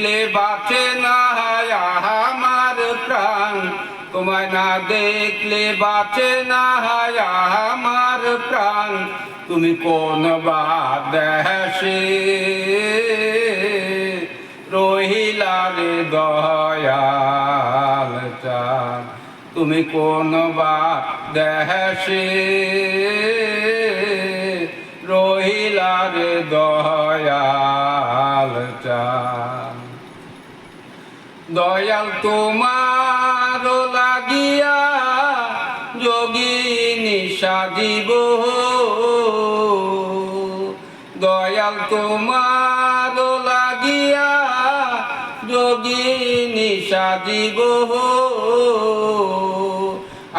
দেখলে বাঁচে না আমার প্রাণ, তোমায় না দেখলে বাঁচে না আমার প্রাণ। তুমি কোন বা দেশে রহিলা রে দয়াল চাঁদ, তুমি কোন বা দেশে রহিলা রে দয়াল চাঁদ। দয়াল তোমার লাগিয়া যোগিনী সাজিব, দয়াল তোমার লাগিয়া যোগিনী সাজিব।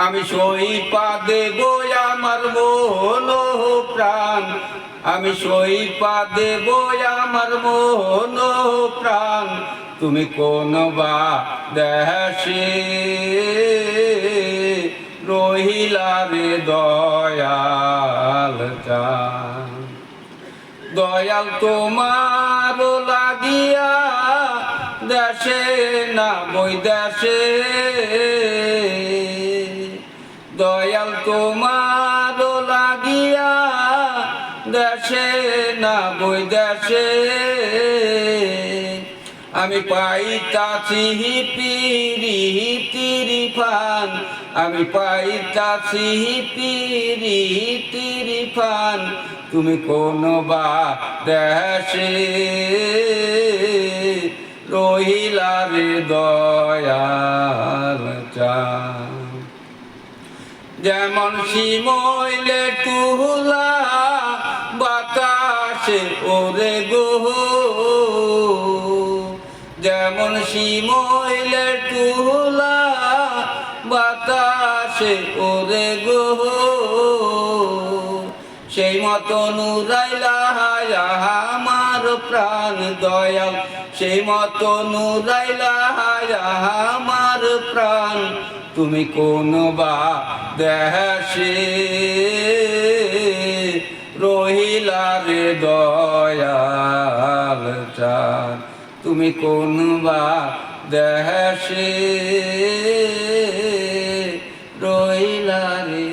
আমি সইপা দেব আমার মন প্রাণ, আমি সইপা দেব আমার মন প্রাণ। তুমি কোন বা দেশে রহিলা রে দয়াল চাঁদ, দয়াল তোমার লাগিয়া দেশে না বৈদেশে, দয়াল তোমার লাগিয়া দেশে না বৈদেশে। আমি পাইতাছি পিরিতির ফান, আমি পাইতাছি পিরিতির ফান। তুমি কোন বা দেশে রহিলা রে দয়াল চাঁদ। যেমন শিমইলে তুলা বাতাসে ওরে গো, যেমন শিমইলে তুলা বাতাসে ওরে গো, সেই মতন উড়াইলা আমার প্রাণ দয়াল, সেই মতন উড়াইলা আমার প্রাণ। তুমি কোন বা দেশে রহিলা রে দয়াল চাঁদ, তুমি কোন বা দেশে রহিলা রে